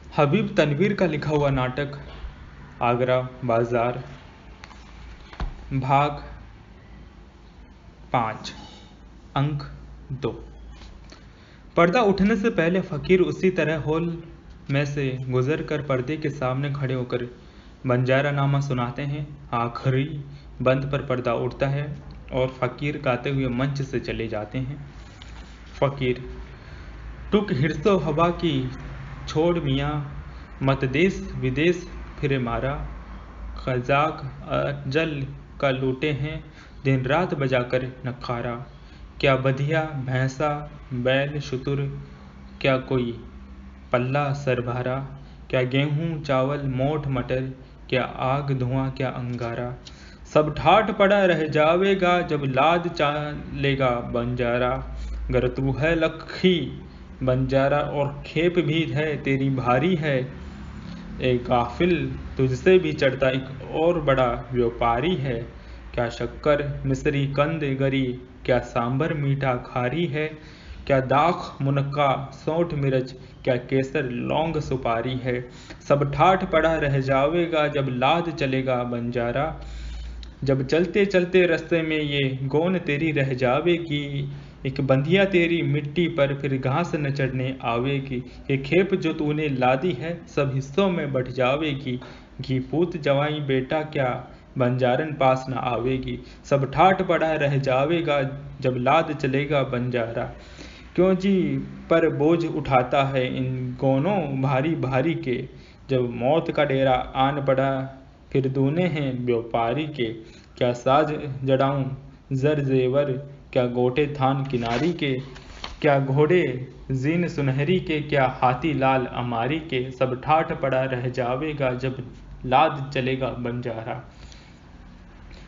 हबीब तनवीर का लिखा हुआ नाटक आगरा बाजार भाग 5 अंक 2। पर्दा उठने से पहले फकीर उसी तरह हॉल में से गुजर कर पर्दे के सामने खड़े होकर बंजारा नामा सुनाते हैं। आखिरी बंद पर पर्दा उठता है और फकीर गाते हुए मंच से चले जाते हैं। फकीर टुक हिरसो हवा की छोड़ मियाँ, मत देश विदेश फिरे मारा, खजाक अजल का लूटे हैं दिन रात बजाकर नखारा। क्या बधिया भैंसा बैल शुतुर, क्या कोई पल्ला सरभारा, क्या गेहूँ चावल मोठ मटर, क्या आग धुआं क्या अंगारा। सब ठाठ पड़ा रह जावेगा जब लाद चालेगा बंजारा। गर तू है लखी बंजारा और खेप भी है तेरी भारी है, ए गाफिल तुझसे भी चढ़ता एक और बड़ा व्यापारी है। क्या शक्कर मिश्री कंद गरी, क्या सांबर मीठा खारी है, क्या दाख मुनक्का सौंठ मिर्च, क्या केसर लौंग सुपारी है। सब ठाठ पड़ा रह जावेगा जब लाद चलेगा बंजारा। जब चलते चलते रास्ते में ये गोन तेरी रह जावेगी, एक बंधिया तेरी मिट्टी पर फिर घास न चढ़ने आवेगी। ये खेप जो तूने लादी है सब हिस्सों में बट जावेगी, घी पूत जवाई बेटा क्या बंजारन पास न आवेगी। सब ठाठ पड़ा रह जावेगा जब लाद चलेगा बंजारा। क्यों जी पर बोझ उठाता है इन गोनों भारी भारी के, जब मौत का डेरा आन पड़ा फिर दूने हैं व्यापारी के। क्या साज जड़ाऊं जर जेवर, क्या गोटे थान किनारी के, क्या घोड़े जीन सुनहरी के, क्या हाथी लाल अमारी के। सब ठाठ पड़ा रह जावेगा जब लाद चलेगा बंजारा।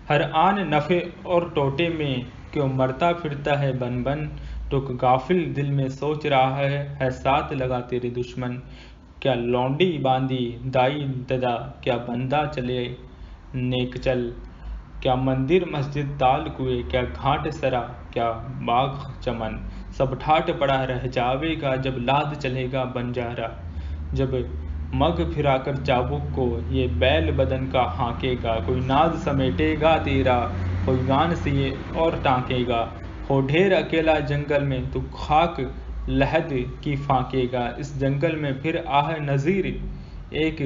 हर आन नफे और टोटे में क्यों मरता फिरता है बन बन, टुक गाफिल दिल में सोच रहा है साथ लगा तेरे दुश्मन। क्या लौंडी बांदी दाई ददा, क्या बंदा चले नेक चल, क्या मंदिर मस्जिद ताल कुएं, क्या घाट सरा क्या बाग चमन। सब ठाठ पड़ा रह जावेगा जब लाद चलेगा बंजारा। जब मग फिराकर चाबुक को ये बैल बदन का हाँकेगा, कोई नाज समेटेगा तेरा कोई गान से ये और टाँकेगा। हो ढेर अकेला जंगल में तू खाक लहद की फांकेगा, इस जंगल में फिर आह नज़ीर एक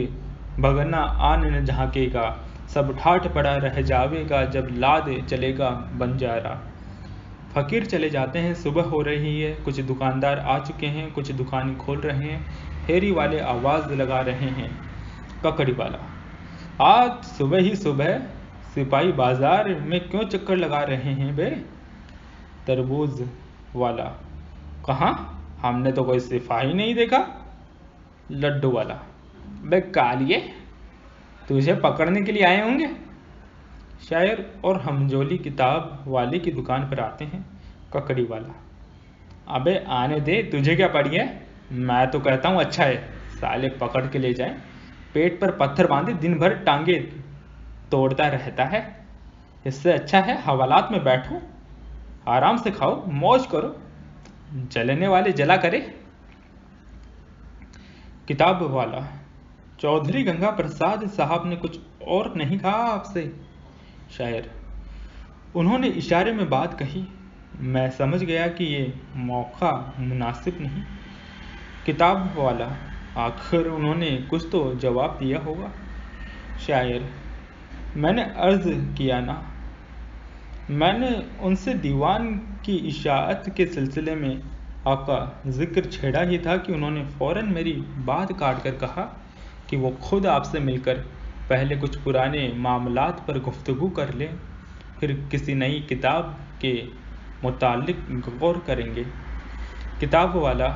भगना आन न झांकेगा। सब ठाठ पड़ा रह जावेगा जब लाद चलेगा बंजारा। फकीर चले जाते हैं। सुबह हो रही है। कुछ दुकानदार आ चुके हैं, कुछ दुकानें खोल रहे हैं। फेरी वाले आवाज़ लगा रहे हैं। ककड़ी वाला, आज सुबह ही सुबह सिपाही बाजार में क्यों चक्कर लगा रहे हैं बे। तरबूज वाला, कहाँ, हमने तो कोई सिपाही नहीं देखा। लड्डू वाला, बे कालिए तुझे पकड़ने के लिए आए होंगे। शायर और हमजोली किताब वाले की दुकान पर आते हैं। ककड़ी वाला, अबे आने दे, तुझे क्या पड़ी है। मैं तो कहता हूँ अच्छा है साले पकड़ के ले जाए, पेट पर पत्थर बांधे दिन भर टांगे तोड़ता रहता है। इससे अच्छा है हवालात में बैठो, आराम से खाओ मौज करो, जलने वाले जला करे। किताब वाला, चौधरी गंगा प्रसाद साहब ने कुछ और नहीं कहा आपसे। शायर, उन्होंने इशारे में बात कही, मैं समझ गया कि ये मौका मुनासिब नहीं। किताब वाला, आखिर उन्होंने कुछ तो जवाब दिया होगा। शायर, मैंने अर्ज किया ना, मैंने उनसे दीवान की इशाअत के सिलसिले में आपका जिक्र छेड़ा ही था कि उन्होंने फ़ौरन मेरी बात काट कर कहा कि वो खुद आपसे मिलकर पहले कुछ पुराने मामलात पर गुफ्तगू कर लें, फिर किसी नई किताब के मुतालिक गौर करेंगे। किताब वाला,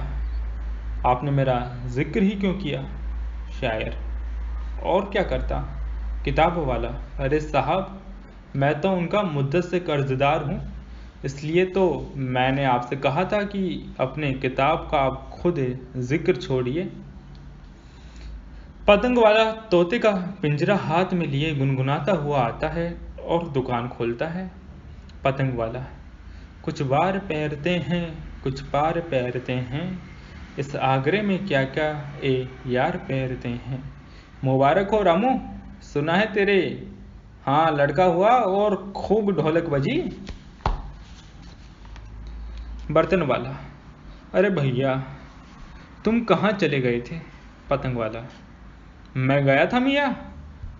आपने मेरा जिक्र ही क्यों किया। शायर, और क्या करता। किताब वाला, अरे साहब मैं तो उनका मुद्दत से कर्जदार हूँ, इसलिए तो मैंने आपसे कहा था कि अपने किताब का आप खुद जिक्र छोड़िए। पतंग वाला तोते का पिंजरा हाथ में लिए गुनगुनाता हुआ आता है और दुकान खोलता है। पतंग वाला, कुछ बार पैरते हैं कुछ पार पैरते हैं, इस आगरे में क्या क्या ए यार पैरते हैं। मुबारक हो रामू, सुना है तेरे हाँ लड़का हुआ और खूब ढोलक बजी। बर्तन वाला, अरे भैया तुम कहाँ चले गए थे। पतंग वाला, मैं गया था मियाँ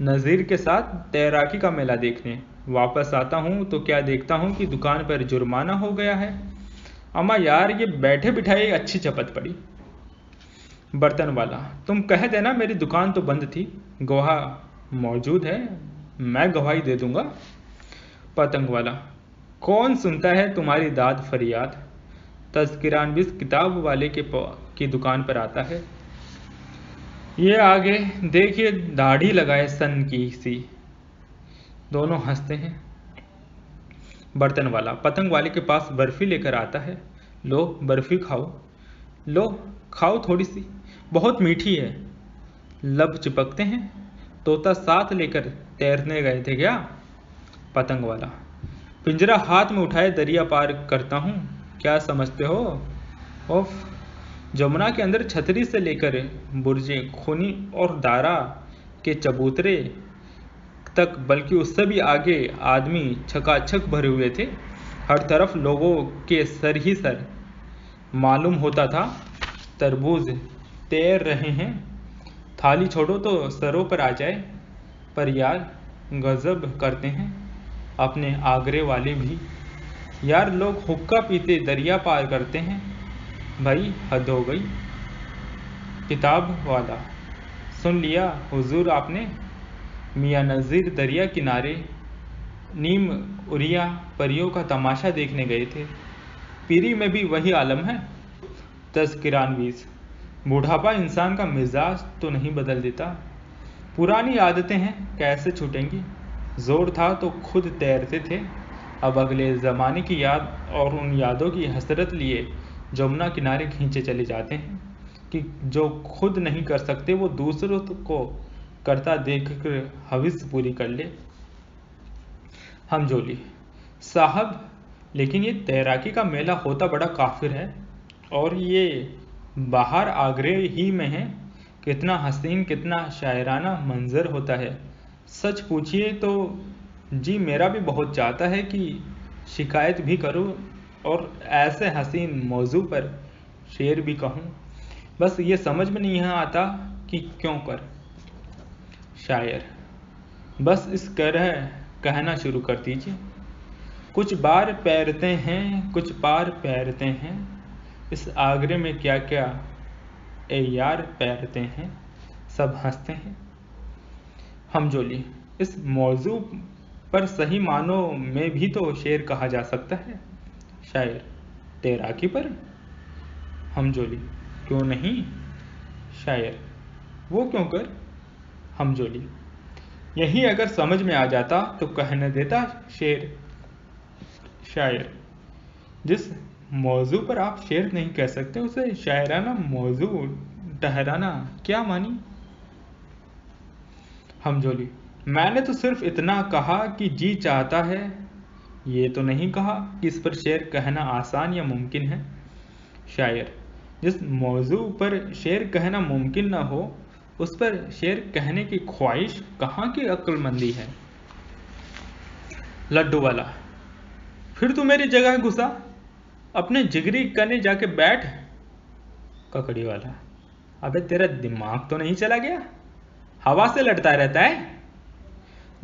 नज़ीर के साथ तैराकी का मेला देखने। वापस आता हूँ तो क्या देखता हूँ कि दुकान पर जुर्माना हो गया है। अम्मा यार ये बैठे बिठाए अच्छी चपत पड़ी। बर्तन वाला, तुम कह देना मेरी दुकान तो बंद थी, गवाह मौजूद है, मैं गवाही दे दूंगा। पतंग वाला, कौन सुनता है तुम्हारी दाद फरियाद। तज़किरानविस किताब वाले की दुकान पर आता है। ये आगे देखिए दाढ़ी लगाए सन की सी। दोनों हंसते हैं। बर्तन वाला पतंग वाले के पास बर्फी लेकर आता है। लो बर्फी खाओ, लो खाओ थोड़ी सी, बहुत मीठी है। लब चिपकते हैं। तोता साथ लेकर तैरने गए थे क्या। पतंग वाला, पिंजरा हाथ में उठाए दरिया पार करता हूँ, क्या समझते हो। ओफ, जमुना के अंदर छतरी से लेकर बुर्जे खूनी और दारा के चबूतरे तक, बल्कि उससे भी आगे आदमी छकाछक भरे हुए थे। हर तरफ लोगों के सर ही सर। मालूम होता था तरबूज तैर रहे हैं। थाली छोड़ो तो सरों पर आ जाए। पर यार गजब करते हैं अपने आगरे वाले भी। यार लोग हुक्का पीते दरिया पार करते हैं, भाई हद हो गई। किताब वाला, सुन लिया हुजूर आपने, मियाँ नज़ीर दरिया किनारे नीम उरिया परियों का तमाशा देखने गए थे। पीरी में भी वही आलम है। तज़किरानवीस, बुढ़ापा इंसान का मिजाज तो नहीं बदल देता, पुरानी आदतें हैं कैसे छूटेंगी। जोर था तो खुद तैरते थे, अब अगले ज़माने की याद और उन यादों की हसरत लिए जमुना किनारे खींचे चले जाते हैं कि जो खुद नहीं कर सकते वो दूसरों को करता देखकर हविस पूरी कर ले। हमजोली, साहब लेकिन ये तैराकी का मेला होता बड़ा काफिर है, और ये बाहर आगरे ही में है। कितना हसीन कितना शायराना मंजर होता है। सच पूछिए तो जी मेरा भी बहुत चाहता है कि शिकायत भी करूं और ऐसे हसीन मौजू पर शेर भी कहूं, बस ये समझ में नहीं आता कि क्यों कर। शायर, बस इस तरह कहना शुरू कर दीजिए। कुछ बार पैरते हैं कुछ पार पैरते हैं, इस आगरे में क्या क्या ए यार पैरते हैं। सब हंसते हैं। हमजोली, इस मौजू पर सही मानों में भी तो शेर कहा जा सकता है। शायर, तैराकी पर। हमजोली, क्यों नहीं। शायर, वो क्यों कर। हमजोली, यही अगर समझ में आ जाता तो कहने देता शेर। शायर, जिस मौजू पर आप शेर नहीं कह सकते उसे शायराना मौजू ठहराना क्या मानी। हमजोली, मैंने तो सिर्फ इतना कहा कि जी चाहता है, ये तो नहीं कहा कि इस पर शेर कहना आसान या मुमकिन है। शायर, जिस मौजू पर शेर कहना मुमकिन न हो उस पर शेर कहने की ख्वाहिश कहाँ की अक्लमंदी है। लड्डू वाला, फिर तू मेरी जगह घुसा, अपने जिगरी कने जाके बैठ। ककड़ी वाला, अबे तेरा दिमाग तो नहीं चला गया, हवा से लड़ता रहता है।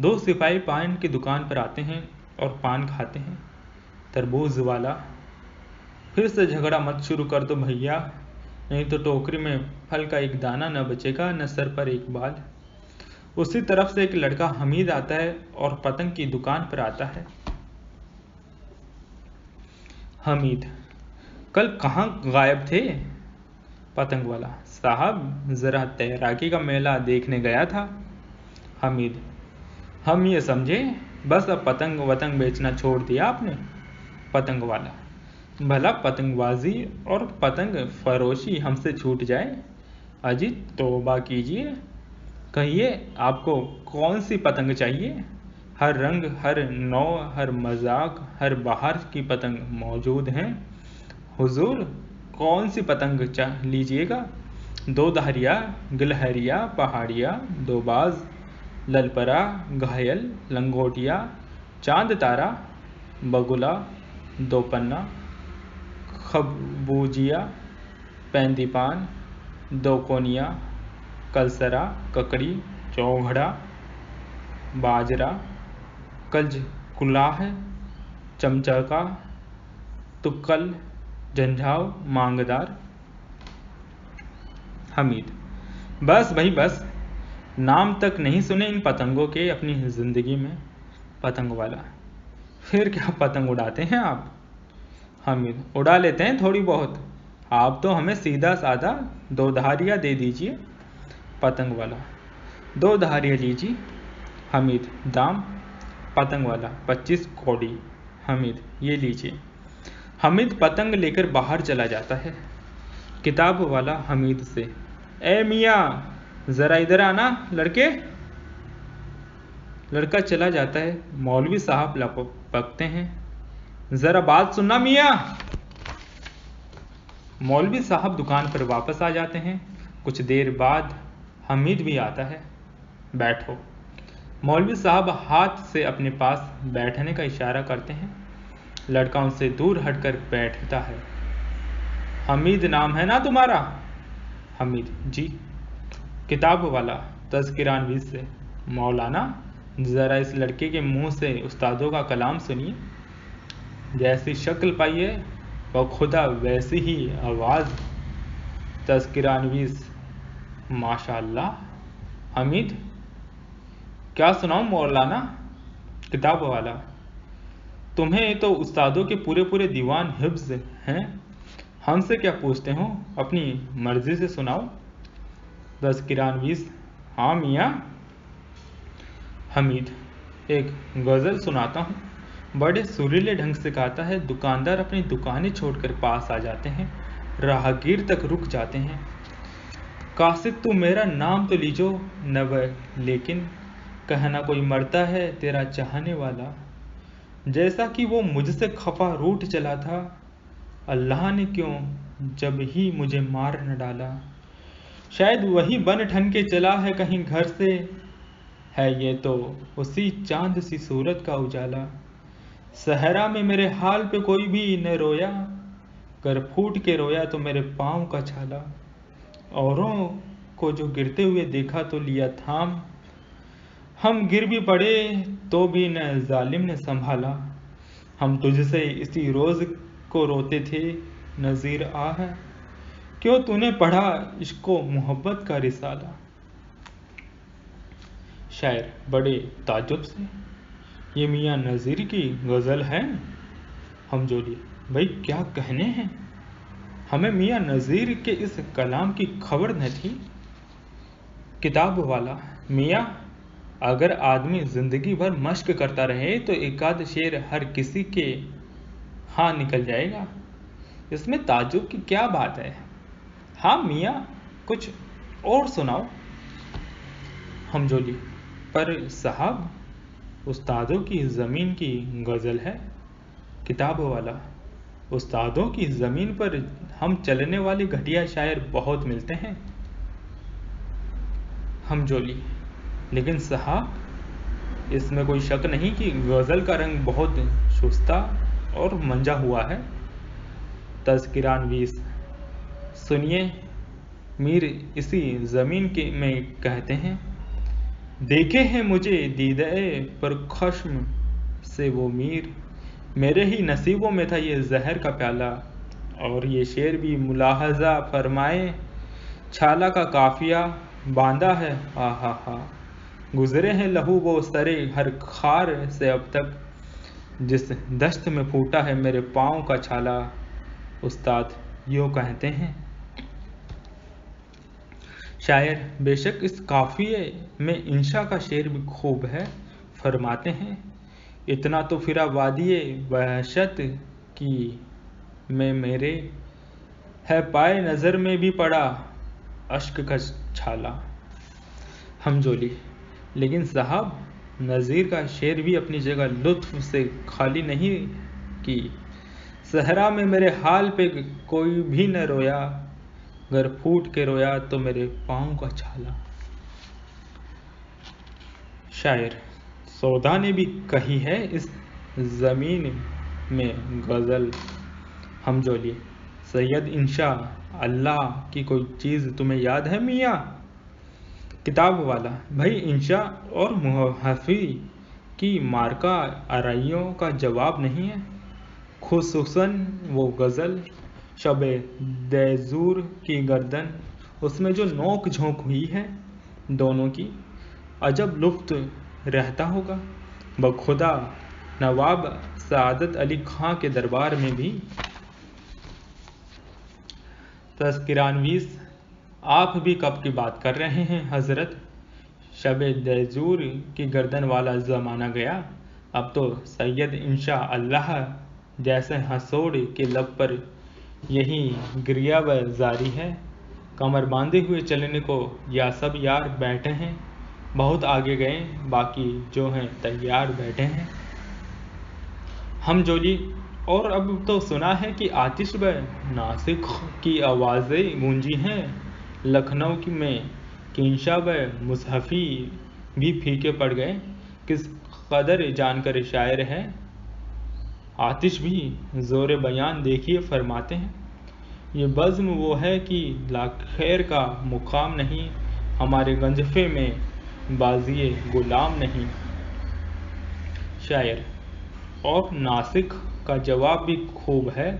दो सिपाही पान की दुकान पर आते हैं और पान खाते हैं। तरबूज वाला, फिर से झगड़ा मत शुरू कर दो भैया, नहीं तो टोकरी में फल का एक दाना न बचेगा न सर पर एक बाल। उसी तरफ से एक लड़का हमीद आता है और पतंग की दुकान पर आता है। हमीद, कल कहाँ गायब थे। पतंग वाला, साहब जरा तैराकी का मेला देखने गया था। हमीद, हम ये समझे बस अब पतंग वतंग बेचना छोड़ दिया आपने। पतंग वाला, भला पतंगबाजी और पतंग फरोशी हमसे छूट जाए। अजी तौबा कीजिए, कहिए आपको कौन सी पतंग चाहिए। हर रंग हर नौ हर मजाक हर बाहर की पतंग मौजूद हैं हुजूर, कौन सी पतंग चाह लीजिएगा? दो धारिया, गिलहरिया, पहाड़िया, दो बाज, ललपरा, घायल, लंगोटिया, चांद तारा, बगुला, दो पन्ना, खबूजिया, पैंदीपान, दो कोनिया, कलसरा, ककड़ी, चौघड़ा, बाजरा, कल्ज कुलाह, चमचका, तुक्कल, झंझाव, मांगदार। हमीद: बस भाई बस, नाम तक नहीं सुने इन पतंगों के अपनी जिंदगी में। पतंग वाला: फिर क्या पतंग उड़ाते हैं आप? हामिद: उड़ा लेते हैं थोड़ी बहुत, आप तो हमें सीधा साधा दो धारियाँ दे दीजिए। पतंग वाला: दो धारियाँ लीजिए। हामिद: दाम? पतंग वाला: 25 कौड़ी। हामिद: ये लीजिए। हामिद पतंग लेकर बाहर चला जाता है। किताब वाला हामिद से: ए मियाँ, ज़रा इधर आना लड़के। लड़का चला जाता है। मौलवी साहब लपकते हैं: ज़रा बात सुनना मियाँ। मौलवी साहब दुकान पर वापस आ जाते हैं। कुछ देर बाद हामिद भी आता है। बैठो। मौलवी साहब हाथ से अपने पास बैठने का इशारा करते हैं। लड़का उनसे दूर हटकर बैठता है। हामिद नाम है ना तुम्हारा? हामिद: जी। किताब वाला तज़किरानवीस से: मौलाना, ज़रा इस लड़के के मुंह से उस्तादों का कलाम सुनिए। जैसी शक्ल पाई है वह खुदा वैसी ही आवाज़। तज़किरानवीस: माशाअल्लाह। हामिद: क्या सुनाऊं मौलाना? किताब वाला: तुम्हें तो उस्तादों के पूरे पूरे दीवान हिफ्ज़ हैं, हमसे क्या पूछते हो? अपनी मर्जी से सुनाओ। तज़किरानवीस: हाँ मियाँ। हामिद: एक गज़ल सुनाता हूँ। बड़े सुरीले ढंग से गाता है। दुकानदार अपनी दुकानें छोड़कर पास आ जाते हैं। राहगीर तक रुक जाते हैं। कासिद तू मेरा नाम तो लीजो नव, लेकिन कहना कोई मरता है तेरा चाहने वाला। जैसा कि वो मुझसे खफा रूठ चला था, अल्लाह ने क्यों जब ही मुझे मार न डाला। शायद वही बन ठन के चला है कहीं घर से, है ये तो उसी चांद सी सूरत का उजाला। सहरा में मेरे हाल पे कोई भी न रोया, कर फूट के रोया तो मेरे पाँव का छाला। औरों को जो गिरते हुए देखा तो लिया थाम, हम गिर भी पड़े तो भी न जालिम ने संभाला। हम तुझसे इसी रोज़ को रोते थे नज़ीर आह, क्यों तूने पढ़ा इश्को मोहब्बत का रिसाला। शायर बड़े ताज्जुब से: ये मियाँ नज़ीर की गज़ल है? हम जोड़ी: भाई क्या कहने हैं, हमें मियाँ नज़ीर के इस कलाम की खबर न थी। किताब वाला: मियाँ, अगर आदमी ज़िंदगी भर मश्क करता रहे तो एकाध शेर हर किसी के हाँ निकल जाएगा, इसमें ताज्जुब की क्या बात है। हाँ मियाँ, कुछ और सुनाओ। हम जोली: पर साहब, उस्तादों की ज़मीन की गज़ल है। किताब वाला: उस्तादों की ज़मीन पर हम चलने वाले घटिया शायर बहुत मिलते हैं। हम जोली: लेकिन साहब, इसमें कोई शक नहीं कि गज़ल का रंग बहुत शुस्ता और मंजा हुआ है। तज़किरानवीस: सुनिए, मीर इसी ज़मीन के में कहते हैं, देखे हैं मुझे दीदे पर खश्म से वो मीर, मेरे ही नसीबों में था ये जहर का प्याला। और ये शेर भी मुलाहजा फरमाए, छाला का काफिया बांधा है हा हा हा। गुजरे हैं लहू वो सरे हर खार से अब तक, जिस दश्त में फूटा है मेरे पाँव का छाला। उस्ताद यूँ कहते हैं। शायर बेशक इस काफिये में इंशा का शेर भी खूब है। फरमाते हैं, इतना तो फिरा वादिये वहशत की में मेरे, है पाए नज़र में भी पड़ा अश्क का छाला। हम जोली: लेकिन साहब, नज़ीर का शेर भी अपनी जगह लुत्फ से खाली नहीं की। सहरा में मेरे हाल पे कोई भी न रोया, अगर फूट के रोया तो मेरे पाँव का छाला। शायर सौदा ने भी कही है इस ज़मीन में गज़ल, हम जोली सैयद इंशा अल्लाह की कोई चीज़ तुम्हें याद है मियाँ? किताब वाला भाई इंशा और मुहफ़ी की मार्का आराइयों का जवाब नहीं है। खुसूसन वो गज़ल शबे दैजूर की गर्दन, उसमें जो नोक झोंक हुई है दोनों की, अजब लुफ्त रहता होगा बखुदा। नवाब सादत अली खां के दरबार में भी। तज़किरानवीस आप भी कब की बात कर रहे हैं हज़रत, शबे दैजूर की गर्दन वाला ज़माना गया, अब तो सैयद इंशा अल्लाह जैसे हंसोड़ के लब पर यही गिरिया व जारी है। कमर बांधे हुए चलने को या सब यार बैठे हैं, बहुत आगे गए बाकी जो हैं तैयार बैठे हैं। हम जोली और अब तो सुना है कि आतिश व नासिक की आवाज़ें गूंजी हैं लखनऊ की में, कि इंशा व मुसहफ़ी भी फीके पड़ गए। किस कदर जानकर शायर है आतिश भी, ज़ोर बयान देखिए फरमाते हैं। ये बज़्म वो है कि लाखैर का मुकाम नहीं, हमारे गंजफे में बाजिए गुलाम नहीं। शायर और नासिक का जवाब भी खूब है,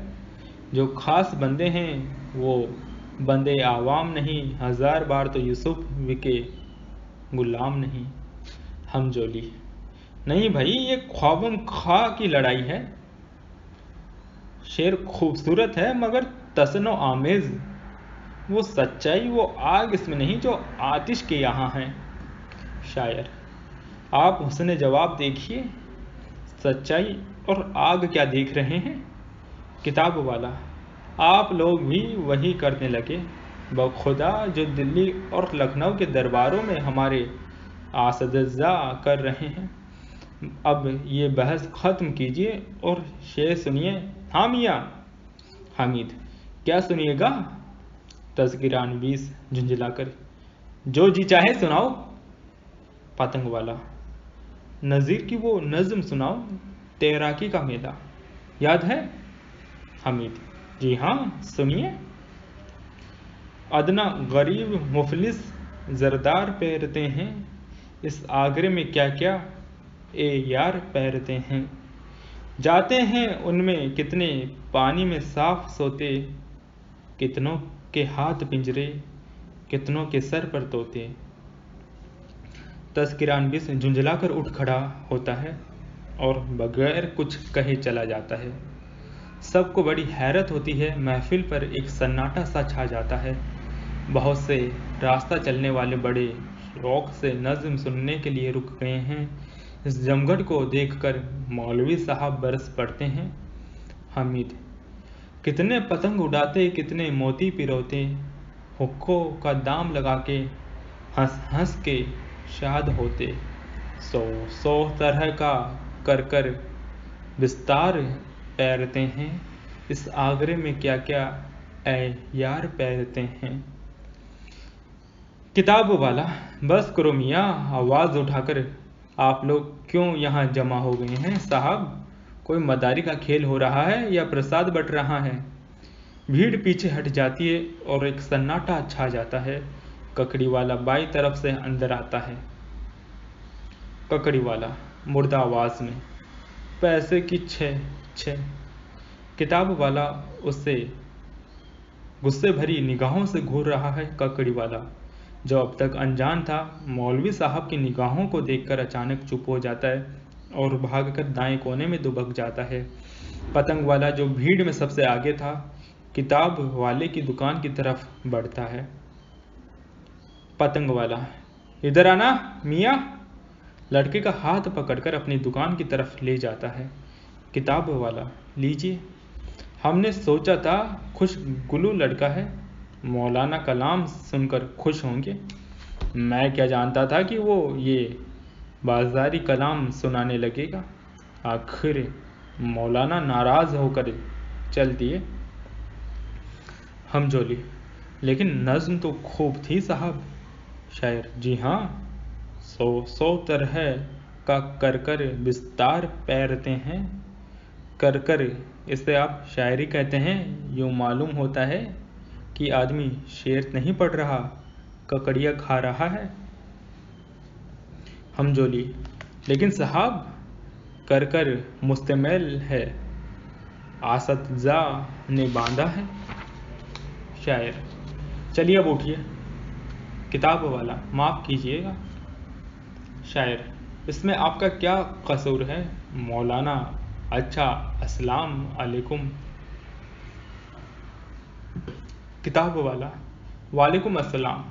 जो खास बंदे हैं वो बंदे आवाम नहीं, हज़ार बार तो यूसुफ विके गुलाम नहीं। हम जोली नहीं भाई, ये ख्वाबम खा की लड़ाई है। शेर खूबसूरत है मगर तसनो आमेज, वो सच्चाई वो आग इसमें नहीं जो आतिश के यहाँ है। शायर आप हुस्न जवाब देखिए, सच्चाई और आग क्या देख रहे हैं? किताब वाला आप लोग भी वही करने लगे बखुदा जो दिल्ली और लखनऊ के दरबारों में हमारे आसदज़ा कर रहे हैं। अब ये बहस ख़त्म कीजिए और शेर सुनिए। हाँ मियाँ। हामिद क्या सुनिएगा? तज़किरानवीस झुंझलाकर जो जी चाहे सुनाओ। पतंग वाला नज़ीर की वो नज़्म सुनाओ, तैराकी का मेला याद है? हामिद जी हाँ सुनिए। अदना गरीब मुफलिस ज़रदार पैरते हैं, इस आगरे में क्या क्या ए यार पैरते हैं। जाते हैं उनमें कितने पानी में साफ सोते, कितनों के हाथ पिंजरे, कितनों के सर पर तोते। तज़किरानवीस झुंझलाकर उठ खड़ा होता है और बगैर कुछ कहे चला जाता है। सबको बड़ी हैरत होती है, महफिल पर एक सन्नाटा सा छा जाता है। बहुत से रास्ता चलने वाले बड़े शौक से नज़्म सुनने के लिए रुक गए हैं। इस जमघट को देखकर मौलवी साहब बरस पड़ते हैं। हामिद कितने पतंग उड़ाते, कितने मोती पिरोते, हुक्कों का दाम लगा के हंस हंस के शाद होते। सौ तरह का कर कर विस्तार पैरते हैं, इस आगरे में क्या क्या ऐ यार पैरते हैं। किताब वाला बस करो मियाँ, आवाज़ उठाकर आप लोग क्यों यहाँ जमा हो गए हैं साहब? कोई मदारी का खेल हो रहा है या प्रसाद बट रहा है? भीड़ पीछे हट जाती है और एक सन्नाटा छा जाता है। ककड़ी वाला बाई तरफ से अंदर आता है। ककड़ी वाला मुर्दा आवाज़ में पैसे की छः। किताब वाला उससे गुस्से भरी निगाहों से घूर रहा है। ककड़ी वाला जो अब तक अनजान था, मौलवी साहब की निगाहों को देखकर अचानक चुप हो जाता है और भागकर दाएं कोने में दुबक जाता है। पतंग वाला जो भीड़ में सबसे आगे था, किताब वाले की दुकान की तरफ बढ़ता है। पतंग वाला इधर आना मियाँ, लड़के का हाथ पकड़कर अपनी दुकान की तरफ ले जाता है। किताब वाला लीजिए, हमने सोचा था खुश गुलू लड़का है, मौलाना कलाम सुनकर खुश होंगे। मैं क्या जानता था कि वो ये बाजारी कलाम सुनाने लगेगा। आखिर मौलाना नाराज़ होकर चल दिए। हमजोली, लेकिन नज्म तो खूब थी साहब। शायर, जी हाँ, सौ तरह का कर कर विस्तार पैरते हैं। कर कर इसे आप शायरी कहते हैं। यूँ मालूम होता है कि आदमी शेर नहीं पढ़ रहा, ककड़िया खा रहा है। हमजोली, लेकिन साहब कर कर मुश्तमिल है, आसतज़ा ने बांधा है। शायर, चलिए अब उठिए, किताब वाला माफ़ कीजिएगा। शायर, इसमें आपका क्या कसूर है मौलाना? अच्छा, अस्सलाम अलैकुम। किताब वाला, वालेकुम अस्सलाम।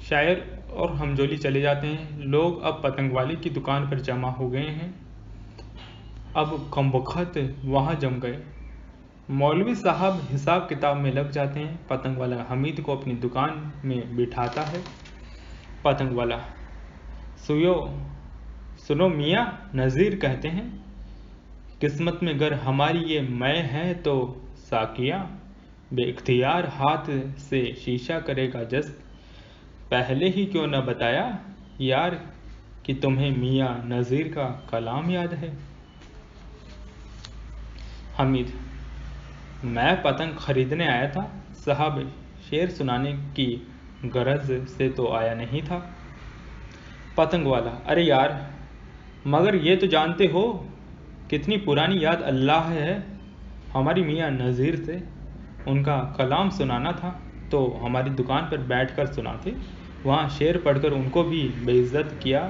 शायर और हमजोली चले जाते हैं। लोग अब पतंगवाली की दुकान पर जमा हो गए हैं। अब कमबख्त वहाँ जम गए। मौलवी साहब हिसाब किताब में लग जाते हैं। पतंग वाला हमीद को अपनी दुकान में बिठाता है। पतंग वाला, सुनो मियाँ नज़ीर कहते हैं, किस्मत में गर हमारी ये मैं है तो साकिया बेइख्तियार हाथ से शीशा करेगा जस्त। पहले ही क्यों न बताया यार कि तुम्हें मियाँ नज़ीर का कलाम याद है। हमीद, मैं पतंग खरीदने आया था साहब, शेर सुनाने की गरज से तो आया नहीं था। पतंग वाला, अरे यार, मगर ये तो जानते हो कितनी पुरानी याद अल्लाह है। हमारी मियाँ नज़ीर से उनका कलाम सुनाना था तो हमारी दुकान पर बैठकर सुनाते। वहाँ शेर पढ़कर उनको भी बेइज्जत किया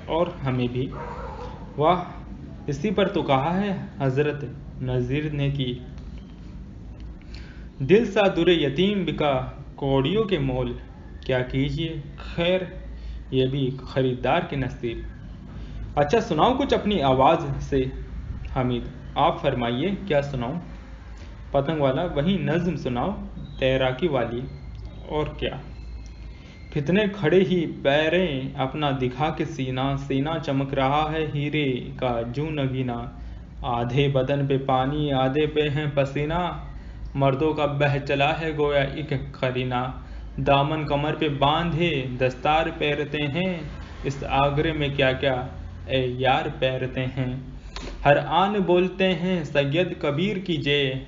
और हमें भी। वाह, इसी पर तो कहा है हजरत नज़ीर ने कि दिल सा दुरे यतीम बिका कौड़ियों के मोल। क्या कीजिए, खैर ये भी खरीदार के नसीब। अच्छा, सुनाऊं कुछ अपनी आवाज़ से? हमीद, आप फरमाइए, क्या सुनाऊं? पतंग वाला, वही नज़्म सुनाओ, तैराकी वाली। और क्या? फितने खड़े ही पैरें अपना दिखा के सीना, सीना चमक रहा है हीरे का जू नगीना। आधे बदन पे पानी, आधे पे है पसीना, मर्दों का बह चला है गोया एक करीना। दामन कमर पे बांधे दस्तार पैरते हैं, इस आगरे में क्या क्या ए यार पैरते हैं। हर आन बोलते हैं सैयद कबीर की जय,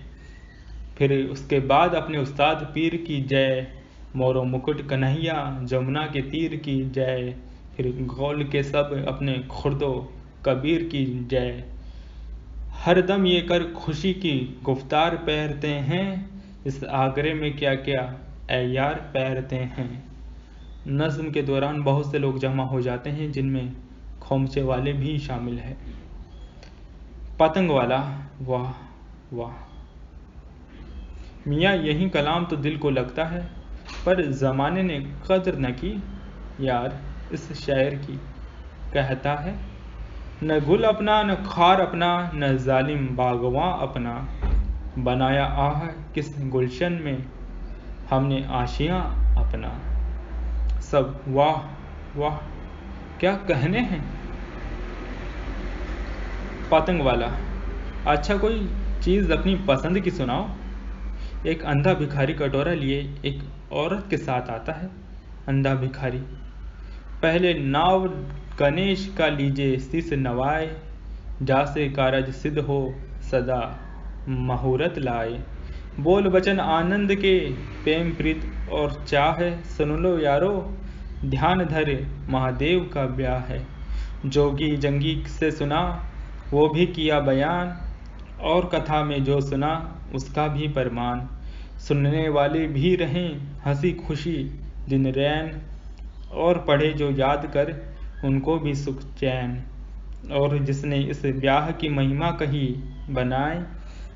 फिर उसके बाद अपने उस्ताद पीर की जय। मोरो मुकुट कन्हैया जमुना के तीर की जय, फिर गौल के सब अपने खुर्दो कबीर की जय। हर दम ये कर खुशी की गुफ्तार पैरते हैं, इस आगरे में क्या क्या ए यार पैरते हैं। नज़्म के दौरान बहुत से लोग जमा हो जाते हैं, जिनमें खोमचे वाले भी शामिल हैं। पतंग वाला, वाह वाह मियाँ, यही कलाम तो दिल को लगता है, पर ज़माने ने कद्र न की यार इस शायर की। कहता है, न गुल अपना न खार अपना, न जालिम बागवां अपना, बनाया आह किस गुलशन में हमने आशियाँ अपना। सब वाह वाह, क्या कहने हैं। पतंग वाला, अच्छा कोई चीज़ अपनी पसंद की सुनाओ। एक अंधा भिखारी कटोरा लिए एक औरत के साथ आता है। अंधा भिखारी, पहले नाव गणेश का लीजिए शीश नवाए, जासे कारज सिद्ध हो सदा मुहूर्त लाए। बोल बचन आनंद के प्रेम प्रीत और चाह, सुन लो यारो ध्यान धर महादेव का ब्याह है। जोगी जंगी से सुना वो भी किया बयान, और कथा में जो सुना उसका भी प्रमाण। सुनने वाले भी रहें हंसी खुशी दिन रैन, और पढ़े जो याद कर उनको भी सुख चैन। और जिसने इस ब्याह की महिमा कही बनाए,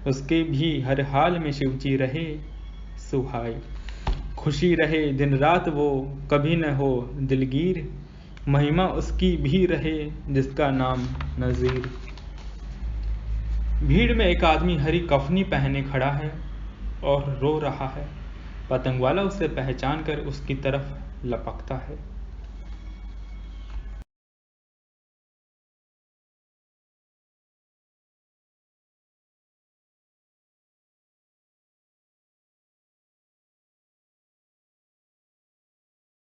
उसके भी हर हाल में शिवजी रहे सुहाए। खुशी रहे दिन रात वो कभी न हो दिलगीर, महिमा उसकी भी रहे जिसका नाम नज़ीर। भीड़ में एक आदमी हरी कफनी पहने खड़ा है और रो रहा है। पतंग वाला उसे पहचान कर उसकी तरफ लपकता है।